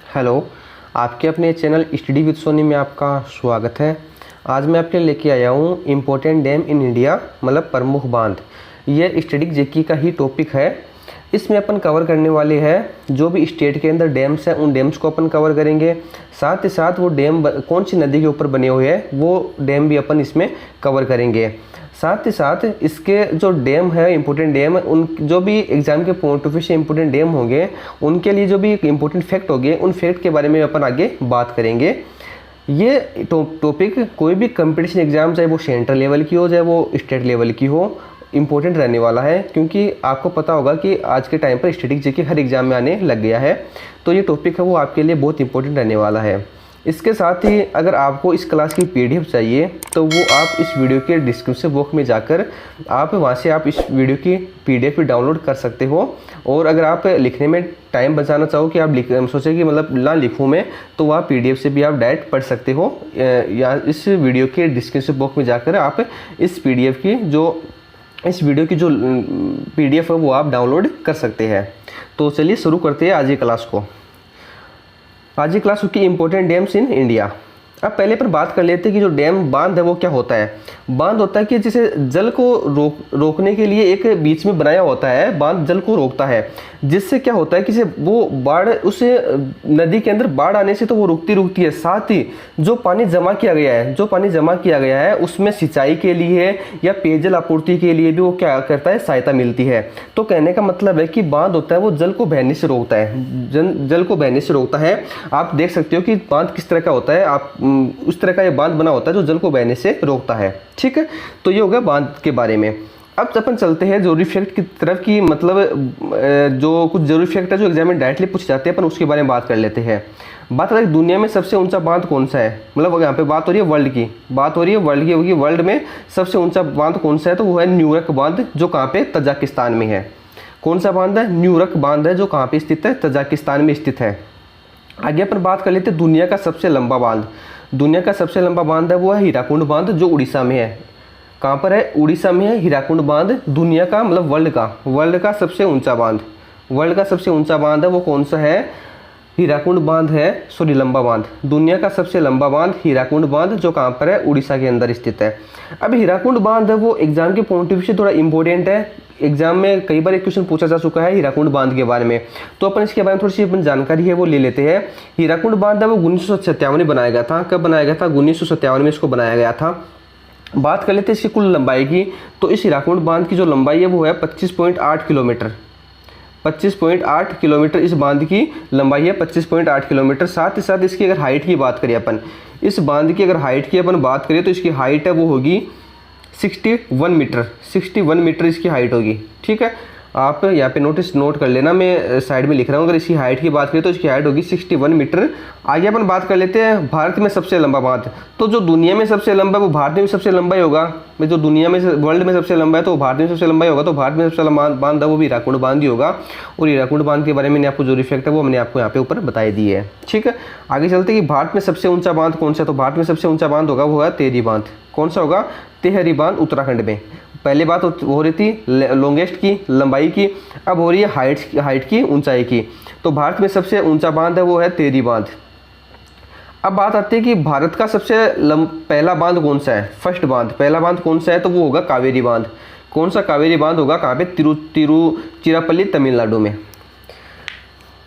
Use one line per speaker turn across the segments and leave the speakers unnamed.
Hello, आपके अपने channel study with Sony में आपका स्वागत है। आज मैं आपके लिए लेके आया हूँ इम्पोर्टेंट डैम इन इंडिया, मतलब प्रमुख बांध। ये स्टैटिक जीके का ही टॉपिक है। इसमें अपन कवर करने वाले हैं जो भी स्टेट के अंदर डैम्स हैं, उन डैम्स को अपन कवर करेंगे। साथ ही साथ वो डैम कौन सी नदी के ऊपर बने हुए हैं वो डैम भी अपन इसमें कवर करेंगे। साथ ही साथ इसके जो डैम है, इंपॉर्टेंट डैम, उन जो भी एग्जाम के पॉइंट ऑफ व्यू से इंपॉर्टेंट डैम होंगे, उनके लिए जो भी इंपॉर्टेंट फैक्ट होंगे, उन फैक्ट के बारे में अपन आगे बात करेंगे। ये टॉपिक कोई भी कंपटीशन एग्जाम, चाहे वो सेंट्रल लेवल की हो चाहे वो स्टेट लेवल की हो, इम्पोर्टेंट रहने वाला है। क्योंकि आपको पता होगा कि आज के टाइम पर स्टैटिक जीके हर एग्जाम में आने लग गया है, तो ये टॉपिक है वो आपके लिए बहुत इंपॉर्टेंट रहने वाला है। इसके साथ ही अगर आपको इस क्लास की पीडीएफ चाहिए तो वो आप इस वीडियो के डिस्क्रिप्शन बॉक्स में जाकर आप वहाँ से आप इस वीडियो की पीडीएफ भी डाउनलोड कर सकते हो। और अगर आप लिखने में टाइम बचाना चाहो कि आप सोचें कि मतलब ना लिखूँ मैं, तो वह पीडीएफ से भी आप डायरेक्ट पढ़ सकते हो, या इस वीडियो के डिस्क्रिप्शन बॉक्स में जाकर आप इस वीडियो की जो पीडीएफ है वो आप डाउनलोड कर सकते हैं। तो चलिए शुरू करते हैं आज की क्लास को। आज की क्लास की इंपॉर्टेंट डैम्स इन इंडिया। अब पहले पर बात कर लेते हैं कि जो डैम बांध है वो क्या होता है। बांध होता है कि जिसे जल को रोकने के लिए एक बीच में बनाया होता है, बांध जल को रोकता है, जिससे क्या होता है कि वो बाढ़, उस नदी के अंदर बाढ़ आने से तो वो रुकती है। साथ ही जो पानी जमा किया गया है उसमें सिंचाई के लिए या पेयजल आपूर्ति के लिए भी वो क्या करता है, सहायता मिलती है। तो कहने का मतलब है कि बांध होता है वो जल को बहने से रोकता है, जल को बहने से रोकता है। आप देख सकते हो कि बांध किस तरह का होता है, आप उस तरह का ये बांध बना होता है जो जल को बहने से रोकता है। ठीक है, तो ये हो गया बांध के बारे में। अब अपन चलते हैं जरूरी फैक्ट की तरफ की, मतलब जो कुछ जरूरी फैक्ट है जो एग्जाम में डायरेक्टली पूछ जाते हैं, अपन उसके बारे में बात कर लेते हैं। बात करें दुनिया में सबसे ऊंचा बांध कौन सा है, मतलब यहाँ पे बात हो रही है वर्ल्ड की, होगी वर्ल्ड में सबसे ऊंचा बांध कौन सा है, तो वो है न्यूरक बांध, जो कहाँ पे, तजाकिस्तान में है। कौन सा बांध है? न्यूरक बांध है, जो कहाँ पे स्थित है, तजाकिस्तान में स्थित है। आगे अपन बात कर लेते हैं दुनिया का सबसे लंबा बांध। दुनिया का सबसे लंबा बांध है वो है हीराकुंड बांध, जो उड़ीसा में है। कहाँ पर है? उड़ीसा में है हीराकुंड बांध। दुनिया का मतलब वर्ल्ड का सबसे ऊंचा बांध है वो कौन सा है? हीराकुंड बांध है, सॉरी लंबा बांध। दुनिया का सबसे लंबा बांध हीराकुंड बांध, जो कहाँ पर है, उड़ीसा के अंदर स्थित है। अब हीराकुंड बांध है वो एग्जाम के पॉइंट ऑफ व्यू से थोड़ा इंपॉर्टेंट है। एग्जाम में कई बार एक क्वेश्चन पूछा जा चुका है हीराकुंड बांध के बारे में, तो अपन इसके बारे में थोड़ी सी अपन जानकारी है वो ले लेते हैं। हीराकुंड बांध है वो 1957 में बनाया गया था। कब बनाया गया था? 1957 में इसको बनाया गया था। बात कर लेते हैं इसकी कुल लंबाई की, तो इस हीराकुंड बांध की जो लंबाई है वो है 25.8 किलोमीटर। 25.8 किलोमीटर इस बांध की लंबाई है, 25.8 किलोमीटर। साथ ही साथ इसकी अगर हाइट की बात करें अपन, इस बांध की अगर हाइट की अपन बात करें तो इसकी हाइट है वो होगी 61 मीटर इसकी हाइट होगी। ठीक है, आप यहाँ पे नोट कर लेना, मैं साइड में लिख रहा हूँ। अगर इसकी हाइट की बात करें तो इसकी हाइट होगी 61 मीटर। आगे अपन बात कर लेते हैं भारत में सबसे लंबा बांध। तो जो दुनिया में सबसे लंबा है वो भारत में भी सबसे लंबा ही होगा। जो दुनिया में वर्ल्ड में सबसे लंबा है तो भारत में सबसे लंबा ही होगा। तो भारत में सबसे लंबा बांध है वो भी हीराकुंड बांध ही होगा। और हीराकुंड बांध के बारे में आपको जो फैक्ट है वो मैंने आपको यहाँ पे ऊपर बताई दी है। ठीक है, आगे चलते कि भारत में सबसे ऊंचा बांध कौन सा है। तो भारत में सबसे ऊंचा बांध होगा वो है टिहरी बांध। कौन सा होगा? टिहरी बांध, उत्तराखंड में। पहले बात हो रही थी लॉन्गेस्ट की, लंबाई की, अब हो रही है हाइट की, ऊंचाई की। तो भारत में सबसे ऊंचा बांध है वो है टिहरी बांध। अब बात आती है कि भारत का सबसे पहला बांध कौन सा है, पहला बांध कौन सा है, तो वो होगा कावेरी बांध। कौन सा कावेरी बांध होगा? कहाँ पे? तिरुचिरापल्ली, तमिलनाडु में।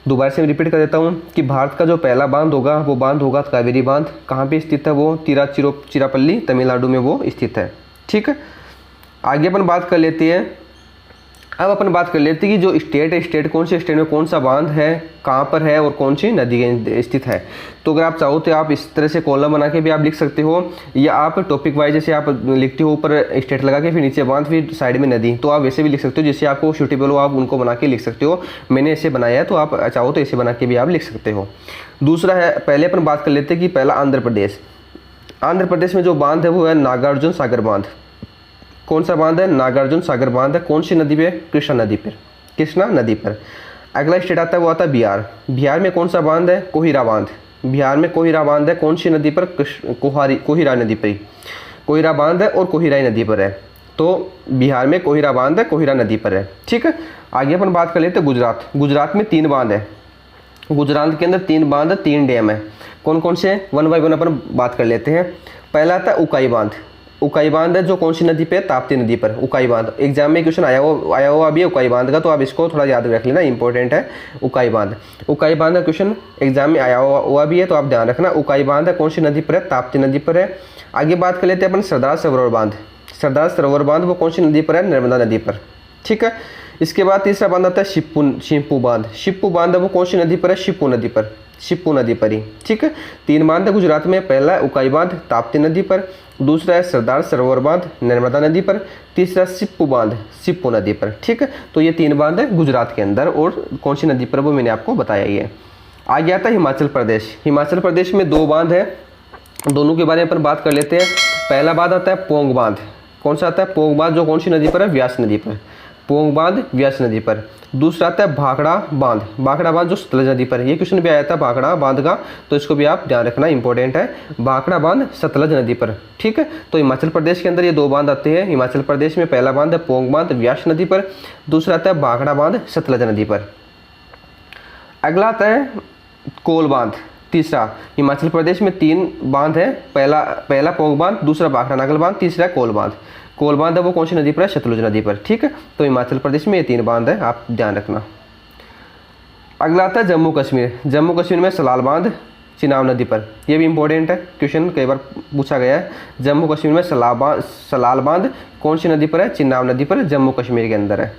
दोबारा से मैं रिपीट कर देता हूँ कि भारत का जो पहला बांध होगा वो बांध होगा कावेरी बांध। कहाँ पे स्थित है वो? तिरुचिरापल्ली, तमिलनाडु में वो स्थित है। ठीक है, आगे अपन बात कर लेते हैं। अब अपन बात कर लेते हैं कि जो स्टेट कौन से स्टेट में कौन सा बांध है, कहाँ पर है और कौन सी नदी स्थित है। तो अगर आप चाहो तो आप इस तरह से कॉलम बना के भी आप लिख सकते हो, या आप टॉपिक वाइज जैसे आप लिखते हो, ऊपर स्टेट लगा के फिर नीचे बांध फिर साइड में नदी, तो आप वैसे भी लिख सकते हो। जैसे आपको सूटेबल हो आप उनको बना के लिख सकते हो। मैंने ऐसे बनाया है, तो आप चाहो तो ऐसे बना के भी आप लिख सकते हो। दूसरा है, पहले अपन बात कर लेते हैं कि पहला आंध्र प्रदेश में जो बांध है वो है नागार्जुन सागर बांध। कौन सा बांध है? नागार्जुन सागर बांध है। कौन सी नदी पे? कृष्णा नदी पर। अगला स्टेट आता है वो आता है बिहार में कौन सा बांध है? कोहिरा बांध। बिहार में कोहिरा बांध है। कौन सी नदी पर? कोहिरा नदी पर। कोहिरा बांध है और कोहिराई नदी पर है। तो बिहार में कोहिरा बांध है, कोहिरा नदी पर है। ठीक है, आगे अपन बात कर लेते हैं गुजरात में 3 बांध है। गुजरात के अंदर 3 बांध 3 डैम है। कौन कौन से, वन बाय वन अपन बात कर लेते हैं। पहला आता है उकाई बांध। उकाई बांध है जो कौन सी नदी पे, ताप्ती नदी पर उकाई बांध। एग्जाम में क्वेश्चन आया हुआ अभी उकाई बांध का, तो आप इसको थोड़ा याद रख लेना, इंपॉर्टेंट है उकाई बांध। उकाई बांध का क्वेश्चन एग्जाम में आया हुआ भी है, तो आप ध्यान रखना। उकाई बांध है कौन सी नदी पर है, ताप्ती नदी पर है। आगे बात कर लेते हैं अपन सरदार सरोवर बांध। सरदार सरोवर बांध वो कौन सी नदी पर है, नर्मदा नदी पर, ठीक है। इसके बाद तीसरा बांध आता है शिप्पू बांध। शिप्पू बांध है वो कौन सी नदी पर है, शिप्पू नदी पर, शिप्पू नदी पर ही, ठीक है। 3 बांध है गुजरात में, पहला है उकाई बांध ताप्ती नदी पर, दूसरा है सरदार सरोवर बांध नर्मदा नदी पर, तीसरा शिप्पू बांध शिप्पू नदी पर, ठीक है। तो ये 3 बांध है गुजरात के अंदर, और कौन सी नदी पर वो मैंने आपको बताया ही है। आगे आता है हिमाचल प्रदेश। हिमाचल प्रदेश में 2 बांध है, दोनों के बारे में अपन बात कर लेते हैं। पहला बांध आता है पोंग बांध। कौन सा आता है, पोंग बांध, जो कौन सी नदी पर है, व्यास नदी पर, पोंग बांध व्यास नदी पर। दूसरा आता है भाखड़ा बांध। भाखड़ा बांध जो सतलज नदी पर है, ये क्वेश्चन भी आया था भाखड़ा बांध का, तो इसको भी आप ध्यान रखना, इंपॉर्टेंट है। भाखड़ा बांध सतलज नदी पर, ठीक है। तो हिमाचल प्रदेश के अंदर ये 2 बांध आते हैं। हिमाचल प्रदेश में पहला बांध है पोंग बांध व्यास नदी पर, दूसरा आता है भाखड़ा बांध सतलज नदी पर। अगला आता है कोल बांध। तीसरा, हिमाचल प्रदेश में 3 बांध है, पहला पोंग बांध, दूसरा भाखड़ा नागल बांध, तीसरा कोल बांध। कोल बांध है वो कौन सी नदी पर है, सतलुज नदी पर, ठीक है। तो हिमाचल प्रदेश में ये 3 बांध है, आप ध्यान रखना। अगला आता है जम्मू कश्मीर। जम्मू कश्मीर में सलाल बांध चिनाब नदी पर, यह भी इंपॉर्टेंट है, क्वेश्चन कई बार पूछा गया है। जम्मू कश्मीर में सलाल बांध कौन सी नदी पर है, चिनाब नदी पर, जम्मू कश्मीर के अंदर है।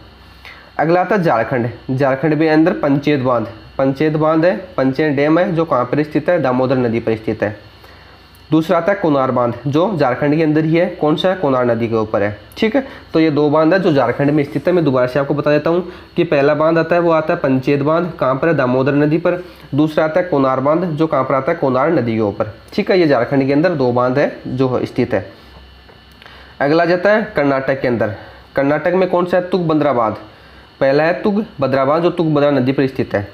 अगला आता है झारखंड। झारखंड के अंदर पंचेत बांध, पंचेत बांध है, पंचेत डैम है, जो कहाँ पर स्थित है, दामोदर नदी पर स्थित है। दूसरा आता है कोनार बांध, जो झारखंड के अंदर ही है, कौन सा है, कोनार नदी के ऊपर है, ठीक है। तो ये 2 बांध है जो झारखंड में स्थित है। मैं दोबारा से आपको बता देता हूँ कि पहला बांध आता है वो आता है पंचेत बांध, कहाँ पर है, दामोदर नदी पर। दूसरा आता है कोनार बांध, जो कहाँ पर आता है, कोनार नदी के ऊपर, ठीक है। ये झारखंड के अंदर 2 बांध है जो स्थित है। अगला जाता है कर्नाटक के अंदर। कर्नाटक में कौन सा है, तुंगभद्रा बांध। पहला है तुंगभद्रा बांध, जो तुंगभद्रा नदी पर स्थित है,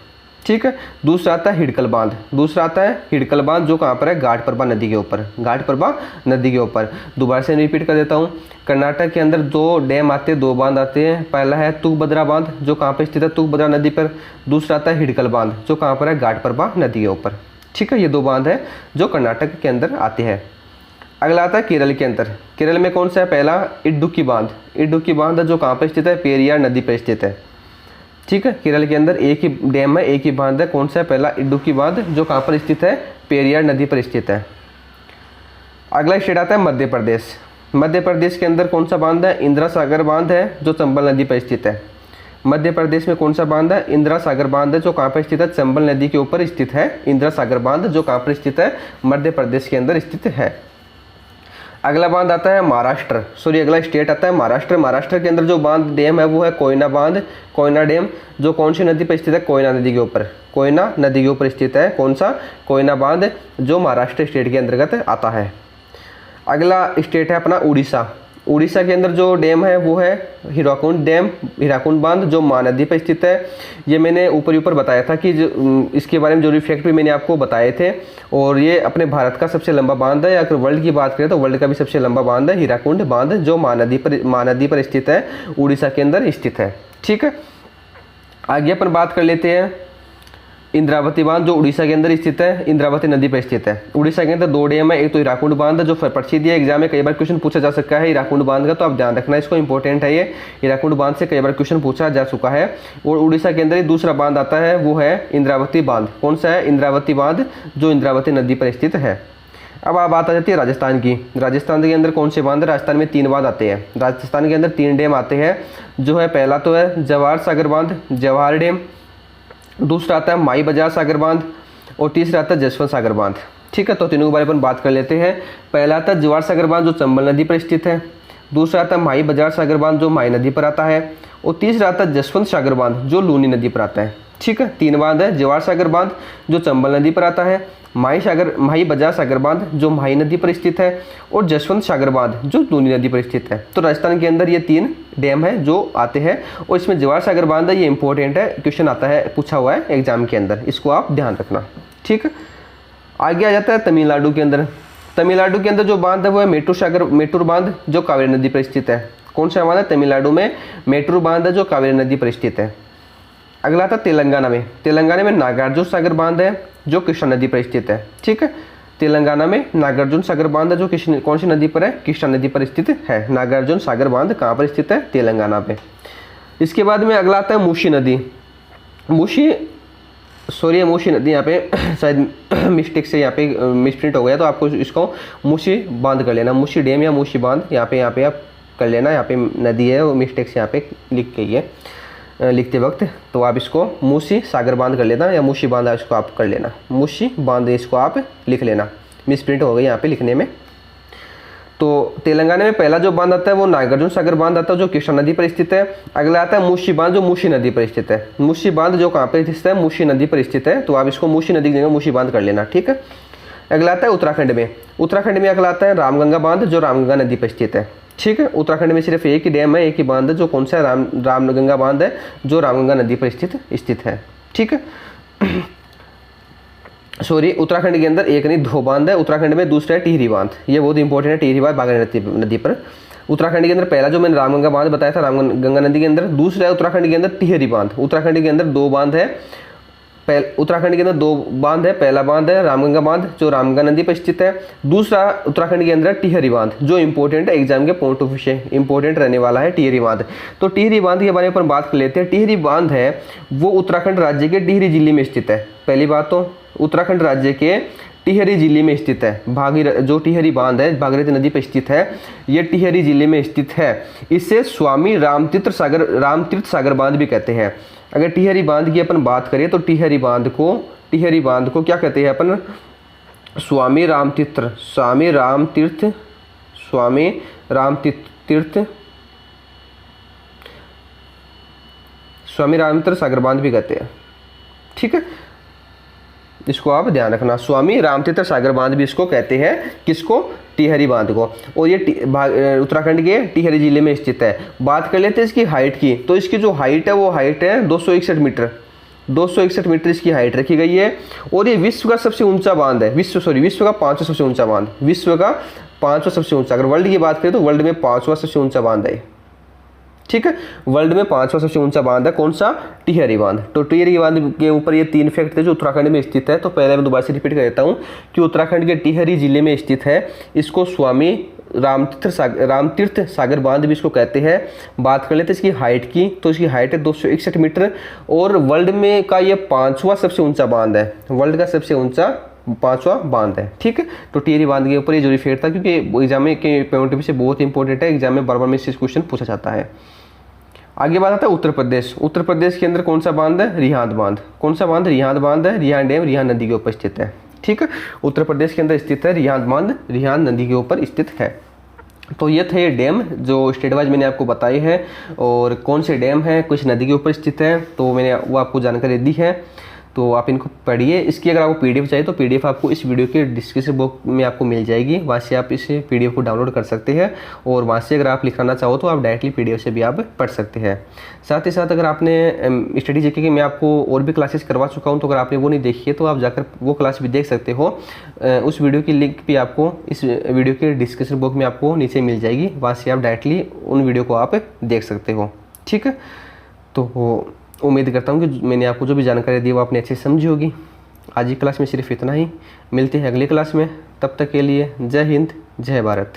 ठीक है। दूसरा आता है हिडकल बांध। दूसरा आता है हिडकल बांध, जो कहाँ पर है, घाटप्रभा नदी के ऊपर, घाटप्रभा नदी के ऊपर। दोबारा से रिपीट कर देता हूँ, कर्नाटक के अंदर 2 डैम आते हैं, 2 बांध आते हैं। पहला है तुंगभद्रा बांध, जो कहाँ पर स्थित है, तुंगभद्रा नदी पर। दूसरा आता है हिडकल बांध, जो कहाँ पर है, घाटप्रभा नदी के ऊपर, ठीक है। ये 2 बांध है जो कर्नाटक के अंदर आते हैं। अगला आता है केरल के अंदर। केरल में कौन सा है, पहला इडुक्की बांध। इडुक्की बांध जो कहाँ पर स्थित है, पेरियार नदी पर स्थित है, ठीक है। केरल के अंदर एक ही डैम है, एक ही बांध है, कौन सा है, पहला इडुक्की बांध, जो कहाँ पर स्थित है, पेरियार नदी पर स्थित है। अगला स्टेट आता है मध्य प्रदेश। मध्य प्रदेश के अंदर कौन सा बांध है, इंदिरा सागर बांध है, जो चंबल नदी पर स्थित है। मध्य प्रदेश में कौन सा बांध है, इंदिरा सागर बांध है, जो कहाँ पर स्थित है, चंबल नदी के ऊपर स्थित है। इंदिरा सागर बांध जो कहाँ पर स्थित है, मध्य प्रदेश के अंदर स्थित है। अगला बांध आता है महाराष्ट्र, अगला स्टेट आता है महाराष्ट्र। महाराष्ट्र के अंदर जो बांध डैम है वो है कोयना बांध, कोयना डैम, जो कौन सी नदी पर स्थित है, कोयना नदी के ऊपर, कोयना नदी के ऊपर स्थित है। कौन सा, कोयना बांध, जो महाराष्ट्र स्टेट के अंतर्गत आता है। अगला स्टेट है अपना उड़ीसा। उड़ीसा के अंदर जो डैम है वो है हीराकुंड डैम, हीराकुंड बांध, जो महानदी पर स्थित है। ये मैंने ऊपर बताया था कि इसके बारे में जो फैक्ट भी मैंने आपको बताए थे। और ये अपने भारत का सबसे लंबा बांध है, अगर वर्ल्ड की बात करें तो वर्ल्ड का भी सबसे लंबा बांध है हीराकुंड बांध, जो महानदी पर स्थित है, उड़ीसा के अंदर स्थित है, ठीक है। आगे अपन बात कर लेते हैं इंद्रावती बांध, जो उड़ीसा के अंदर स्थित है, इंद्रावती नदी पर स्थित है। उड़ीसा के अंदर 2 डैम है, एक तो हीराकुंड बांध जो प्रसिद्ध है, एग्जाम में कई बार क्वेश्चन पूछा जा सकता है हीराकुंड बांध का, तो आप ध्यान रखना, इसको इंपॉर्टेंट है। ये हीराकुंड बांध से कई बार क्वेश्चन पूछा जा चुका है। और उड़ीसा के अंदर ही दूसरा बांध आता है वो है इंद्रावती बांध। कौन सा है, इंद्रावती बांध, जो इंद्रावती नदी पर स्थित है। अब आप बात आ जाती है राजस्थान की। राजस्थान के अंदर कौन से बांध है, राजस्थान में 3 बांध आते हैं। राजस्थान के अंदर 3 डैम आते हैं, जो है पहला तो है जवाहर सागर बांध, जवाहर डैम। दूसरा आता है माई बाजार सागर बांध, और तीसरा आता है जसवंत सागर बांध, ठीक है। तो तीनों के बारे में बात कर लेते हैं। पहला आता है जवाहर सागर बांध, जो चंबल नदी पर स्थित है। दूसरा आता है माई बाजार सागर बांध, जो माई नदी पर आता है। और तीसरा आता है जसवंत सागर बांध, जो लूनी नदी पर आता है, ठीक है। 3 बांध है, जवाहर सागर बांध जो चंबल नदी पर आता है, माई बाजार सागर बांध जो माही नदी पर स्थित है, और जसवंत सागर बांध जो लूनी नदी पर स्थित है। तो राजस्थान के अंदर ये 3 डैम है जो आते हैं। और इसमें जवाहर सागर बांध है, ये इंपॉर्टेंट है, क्वेश्चन आता है, पूछा हुआ है एग्जाम के अंदर, इसको आप ध्यान रखना, ठीक है। आगे आ जाता है तमिलनाडु के अंदर। तमिलनाडु के अंदर जो बांध है वो है मेटूर बांध, जो कावेरी नदी पर स्थित है। कौन सा बांध है, तमिलनाडु में मेटूर बांध है, जो कावेरी नदी पर स्थित है। अगला आता तेलंगाना में। तेलंगाना में नागार्जुन सागर बांध है जो कृष्णा नदी पर स्थित है। ठीक है, तेलंगाना में नागार्जुन सागर बांध है जो कौन सी नदी पर है? कृष्णा नदी पर स्थित है। नागार्जुन सागर बांध कहाँ पर स्थित है? तेलंगाना पे। इसके बाद में अगला आता है मूसी नदी। मूसी नदी यहाँ पे शायद मिस्टेक से यहाँ पे मिसप्रिंट हो गया, तो आपको इसको मूसी बांध कर लेना। मूसी डैम या मूसी बांध यहाँ पे आप कर लेना। यहाँ पे नदी है वो मिस्टेक से यहाँ पे लिख गई है लिखते वक्त, तो आप इसको मूसी सागर बांध कर लेना या मूसी बांध इसको आप कर लेना। मूसी बांध इसको आप लिख लेना, मिसप्रिंट हो गई यहाँ पे लिखने में। तो तेलंगाना में पहला जो बांध आता है वो नागार्जुन सागर बांध आता है जो कृष्णा नदी पर स्थित है। अगला आता है मूसी बांध जो मूसी नदी पर स्थित है। मूसी बांध जो कहाँ पर स्थित है? मूसी नदी पर स्थित है, तो आप इसको मूसी नदी की जगह मूसी बांध कर लेना। ठीक है, अगला आता है उत्तराखंड में। उत्तराखंड में अगला आता है रामगंगा बांध जो रामगंगा नदी पर स्थित है। ठीक है, उत्तराखंड में सिर्फ एक ही डैम है, एक ही बांध है जो कौन सा है? रामगंगा बांध है जो रामगंगा नदी पर स्थित है। ठीक है, सॉरी, उत्तराखंड के अंदर एक नहीं दो बांध है। उत्तराखंड में दूसरा है टिहरी बांध, ये बहुत इंपॉर्टेंट है। टिहरी बांध बागमती नदी पर। उत्तराखंड के अंदर पहला जो मैंने रामगंगा बांध बताया था रामगंगा नदी के अंदर, दूसरा है उत्तराखंड के अंदर टिहरी बांध। उत्तराखंड के अंदर दो बांध है, उत्तराखंड के अंदर दो बांध है। पहला बांध है रामगंगा बांध जो रामगंगा नदी पर स्थित है। दूसरा उत्तराखंड के अंदर टिहरी बांध जो इंपॉर्टेंट है, एग्जाम के पॉइंट ऑफ व्यू से इंपॉर्टेंट रहने वाला है टिहरी बांध। तो टिहरी बांध के बारे में अपन बात कर लेते हैं। टिहरी बांध है वो उत्तराखंड राज्य के टिहरी जिले में स्थित है। पहली बात तो उत्तराखंड राज्य के टिहरी जिले में स्थित है। जो टिहरी बांध है भागीरथी नदी पर स्थित है, ये टिहरी जिले में स्थित है। इसे स्वामी रामतीर्थ सागर बांध भी कहते हैं। अगर टिहरी बांध की अपन बात करें तो टिहरी बांध को क्या कहते हैं अपन? स्वामी रामतीर्थ सागर बांध भी कहते हैं। ठीक है, इसको आप ध्यान रखना, स्वामी रामतीर्थ सागर बांध भी इसको कहते हैं। किसको? टिहरी बांध को। और ये उत्तराखंड के टिहरी जिले में स्थित है। बात कर लेते हैं इसकी हाइट की, तो इसकी जो हाइट है वो हाइट है 261 मीटर। 261 मीटर इसकी हाइट रखी गई है। और ये विश्व का सबसे ऊंचा बांध है। विश्व का 5वां सबसे ऊंचा बांध। विश्व का 5वां सबसे ऊंचा, अगर वर्ल्ड की बात करें तो वर्ल्ड में 5वां सबसे ऊंचा बांध है। ठीक है, वर्ल्ड में 5वां सबसे ऊंचा बांध है कौन सा? टिहरी बांध। तो टिहरी बांध के ऊपर ये 3 फैक्ट थे जो उत्तराखंड में स्थित है। तो पहले मैं दोबारा से रिपीट कर देता हूँ कि उत्तराखंड के टिहरी जिले में स्थित है। इसको स्वामी रामतीर्थ सागर बांध भी इसको कहते हैं। बात कर लेते हैं इसकी हाइट की, तो इसकी हाइट है 261 मीटर और वर्ल्ड में का ये 5वां सबसे ऊंचा बांध है। वर्ल्ड का सबसे ऊंचा 5वां बांध है। ठीक है, तो टिहरी बांध के ऊपर ये जरूरी फैक्ट था क्योंकि एग्जाम के पॉइंट ऑफ व्यू से बहुत इंपॉर्टेंट है। एग्जाम में बार बार में से क्वेश्चन पूछा जाता है। आगे बात आता है उत्तर प्रदेश। उत्तर प्रदेश के अंदर कौन सा बांध है? रिहांद बांध। कौन सा बांध? रिहांद बांध है। रिहांद डैम रिहांद नदी के ऊपर स्थित है। ठीक है, उत्तर प्रदेश के अंदर स्थित है रिहांद बांध, रिहांद नदी के ऊपर स्थित है। तो ये थे डैम जो स्टेट वाइज मैंने आपको बताए हैं और कौन से डैम है कुछ नदी के ऊपर स्थित है, तो मैंने वो आपको जानकारी दी है। तो आप इनको पढ़िए। इसकी अगर आपको पीडीएफ चाहिए तो पीडीएफ आपको इस वीडियो के डिस्क्रिप्शन बॉक्स में आपको मिल जाएगी, वहाँ से आप इस पीडीएफ को डाउनलोड कर सकते हैं और वहाँ से अगर आप लिखाना चाहो तो आप डायरेक्टली पीडीएफ से भी आप पढ़ सकते हैं। साथ ही साथ अगर आपने स्टडी जीके की मैं आपको और भी क्लासेस करवा चुका हूँ, तो अगर आपने वो नहीं देखी है तो आप जाकर वो क्लास भी देख सकते हो। उस वीडियो की लिंक भी आपको इस वीडियो के डिस्क्रिप्शन बॉक्स में आपको नीचे मिल जाएगी, वहाँ से आप डायरेक्टली उन वीडियो को आप देख सकते हो। ठीक है, तो उम्मीद करता हूँ कि मैंने आपको जो भी जानकारी दी वो आपने अच्छे से समझी होगी। आज की क्लास में सिर्फ इतना ही। मिलते हैं अगली क्लास में, तब तक के लिए जय हिंद जय भारत।